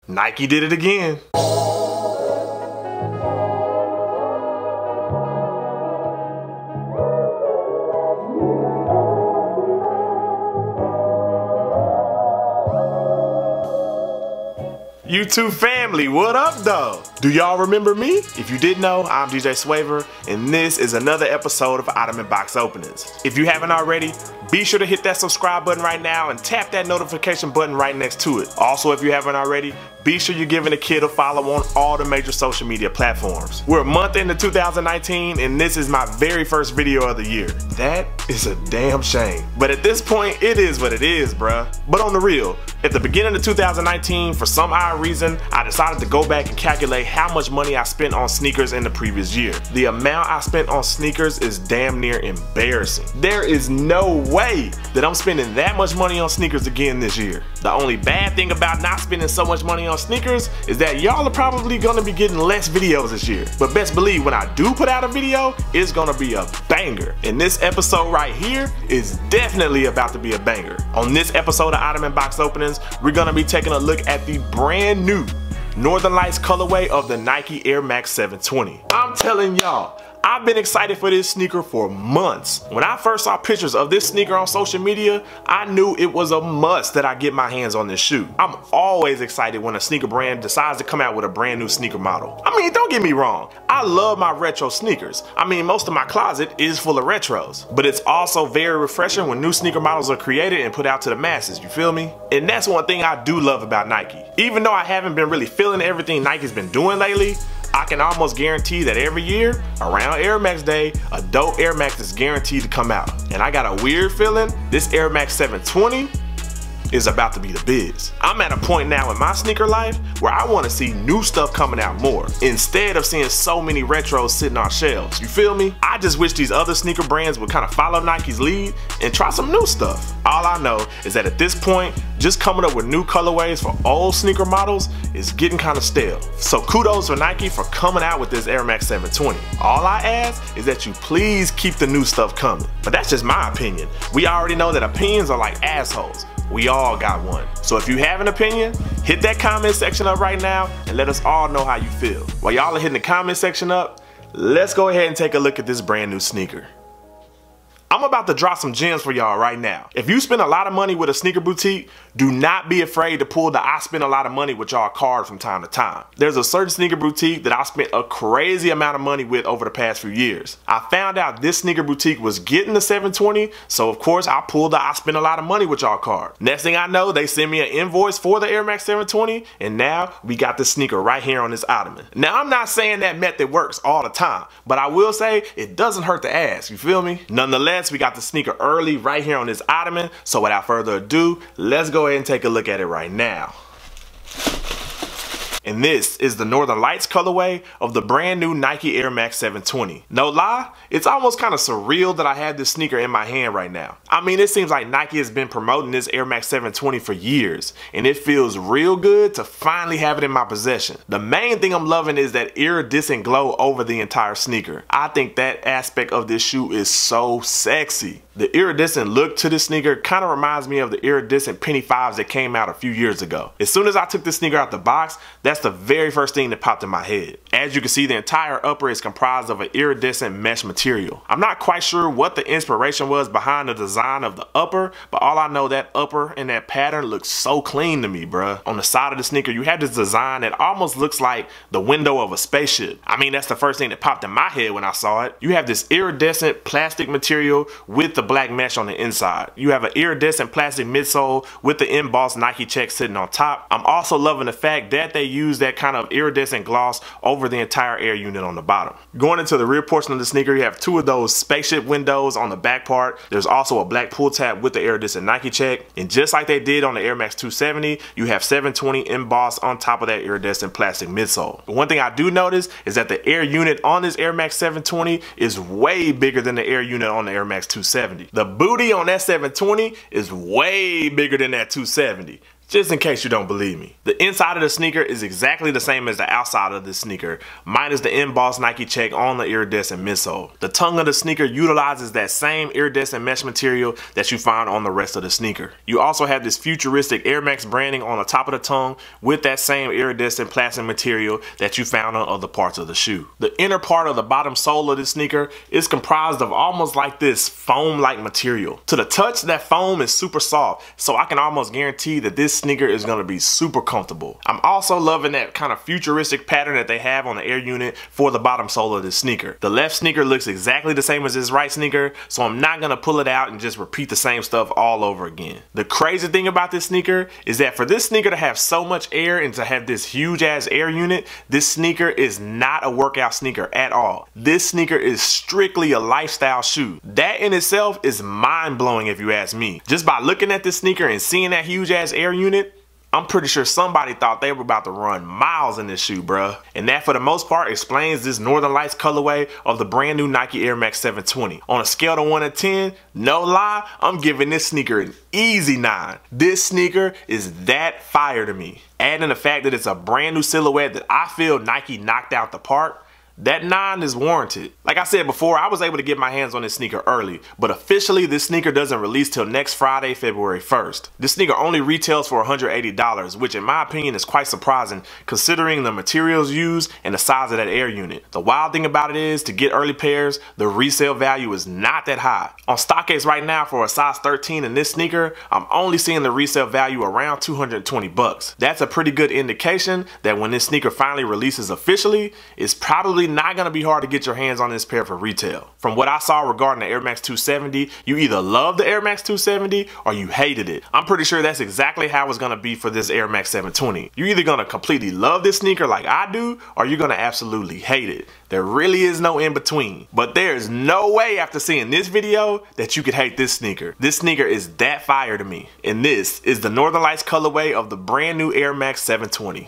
Nike did it again. YouTube family, what up though? Do y'all remember me? If you didn't know, I'm DJ Swavor, and this is another episode of Ottoman Box Openings. If you haven't already, be sure to hit that subscribe button right now and tap that notification button right next to it. Also, if you haven't already, be sure you're giving the kid a follow on all the major social media platforms. We're a month into 2019 and this is my very first video of the year. That is a damn shame. But at this point, it is what it is, bruh. But on the real, at the beginning of 2019, for some odd reason, I decided to go back and calculate how much money I spent on sneakers in the previous year. The amount I spent on sneakers is damn near embarrassing. There is no way that I'm spending that much money on sneakers again this year. The only bad thing about not spending so much money on sneakers is that y'all are probably gonna be getting less videos this year. But best believe when I do put out a video, it's gonna be a banger. And this episode right here is definitely about to be a banger. On this episode of Ottoman Box Openings, we're gonna be taking a look at the brand new Northern Lights colorway of the Nike Air Max 720. I'm telling y'all, I've been excited for this sneaker for months. When I first saw pictures of this sneaker on social media, I knew it was a must that I get my hands on this shoe. I'm always excited when a sneaker brand decides to come out with a brand new sneaker model. I mean, don't get me wrong, I love my retro sneakers. I mean, most of my closet is full of retros. But it's also very refreshing when new sneaker models are created and put out to the masses, you feel me? And that's one thing I do love about Nike. Even though I haven't been really feeling everything Nike's been doing lately, I can almost guarantee that every year, around Air Max Day, a dope Air Max is guaranteed to come out. And I got a weird feeling this Air Max 720 is about to be the biz. I'm at a point now in my sneaker life where I want to see new stuff coming out more, instead of seeing so many retros sitting on shelves, you feel me? I just wish these other sneaker brands would kind of follow Nike's lead and try some new stuff. All I know is that at this point, just coming up with new colorways for old sneaker models is getting kind of stale. So kudos for Nike for coming out with this Air Max 720. All I ask is that you please keep the new stuff coming. But that's just my opinion. We already know that opinions are like assholes. We all got one. So if you have an opinion, hit that comment section up right now and let us all know how you feel. While y'all are hitting the comment section up, let's go ahead and take a look at this brand new sneaker. I'm about to drop some gems for y'all right now. If you spend a lot of money with a sneaker boutique, do not be afraid to pull the I spend a lot of money with y'all card from time to time. There's a certain sneaker boutique that I spent a crazy amount of money with over the past few years. I found out this sneaker boutique was getting the 720, so of course I pulled the I spend a lot of money with y'all card. Next thing I know, they send me an invoice for the Air Max 720, and now we got the sneaker right here on this Ottoman. Now I'm not saying that method works all the time, but I will say it doesn't hurt to ask, you feel me? Nonetheless, we got the sneaker early right here on this Ottoman, so without further ado, let's go ahead and take a look at it right now. And this is the Northern Lights colorway of the brand new Nike Air Max 720. No lie, it's almost kind of surreal that I have this sneaker in my hand right now. I mean, it seems like Nike has been promoting this Air Max 720 for years, and it feels real good to finally have it in my possession. The main thing I'm loving is that iridescent glow over the entire sneaker. I think that aspect of this shoe is so sexy. The iridescent look to this sneaker kind of reminds me of the iridescent penny 5s that came out a few years ago. As soon as I took this sneaker out the box, that's the very first thing that popped in my head. As you can see, the entire upper is comprised of an iridescent mesh material. I'm not quite sure what the inspiration was behind the design of the upper, but all I know, that upper and that pattern looks so clean to me, bruh. On the side of the sneaker, you have this design that almost looks like the window of a spaceship. I mean, that's the first thing that popped in my head when I saw it. You have this iridescent plastic material with the black mesh on the inside. You have an iridescent plastic midsole with the embossed Nike check sitting on top. I'm also loving the fact that they use that kind of iridescent gloss over the entire air unit on the bottom. Going into the rear portion of the sneaker, you have two of those spaceship windows on the back part. There's also a black pull tab with the iridescent Nike check. And just like they did on the Air Max 270, you have 720 embossed on top of that iridescent plastic midsole. But one thing I do notice is that the air unit on this Air Max 720 is way bigger than the air unit on the Air Max 270. The booty on that 720 is way bigger than that 270. just in case you don't believe me. The inside of the sneaker is exactly the same as the outside of this sneaker, minus the embossed Nike check on the iridescent midsole. The tongue of the sneaker utilizes that same iridescent mesh material that you find on the rest of the sneaker. You also have this futuristic Air Max branding on the top of the tongue with that same iridescent plastic material that you found on other parts of the shoe. The inner part of the bottom sole of this sneaker is comprised of almost like this foam-like material. To the touch, that foam is super soft, so I can almost guarantee that this sneaker is going to be super comfortable. I'm also loving that kind of futuristic pattern that they have on the air unit for the bottom sole of this sneaker. The left sneaker looks exactly the same as this right sneaker, so I'm not going to pull it out and just repeat the same stuff all over again. The crazy thing about this sneaker is that for this sneaker to have so much air and to have this huge ass air unit, this sneaker is not a workout sneaker at all. This sneaker is strictly a lifestyle shoe. That in itself is mind-blowing if you ask me. Just by looking at this sneaker and seeing that huge ass air unit, I'm pretty sure somebody thought they were about to run miles in this shoe, bruh. And that for the most part explains this Northern Lights colorway of the brand new Nike Air Max 720. On a scale of 1 to 10, no lie, I'm giving this sneaker an easy 9. This sneaker is that fire to me. Adding the fact that it's a brand new silhouette that I feel Nike knocked out the park, that 9 is warranted. Like I said before, I was able to get my hands on this sneaker early, but officially this sneaker doesn't release till next Friday, February 1st. This sneaker only retails for $180, which in my opinion is quite surprising considering the materials used and the size of that air unit. The wild thing about it is, to get early pairs, the resale value is not that high. On StockX right now for a size 13 in this sneaker, I'm only seeing the resale value around 220 bucks. That's a pretty good indication that when this sneaker finally releases officially, it's probably not going to be hard to get your hands on this pair for retail. From what I saw regarding the Air Max 270, you either love the Air Max 270 or you hated it. I'm pretty sure that's exactly how it's going to be for this Air Max 720. You're either going to completely love this sneaker like I do, or you're going to absolutely hate it. There really is no in between. But there's no way after seeing this video that you could hate this sneaker. This sneaker is that fire to me. And this is the Northern Lights colorway of the brand new Air Max 720.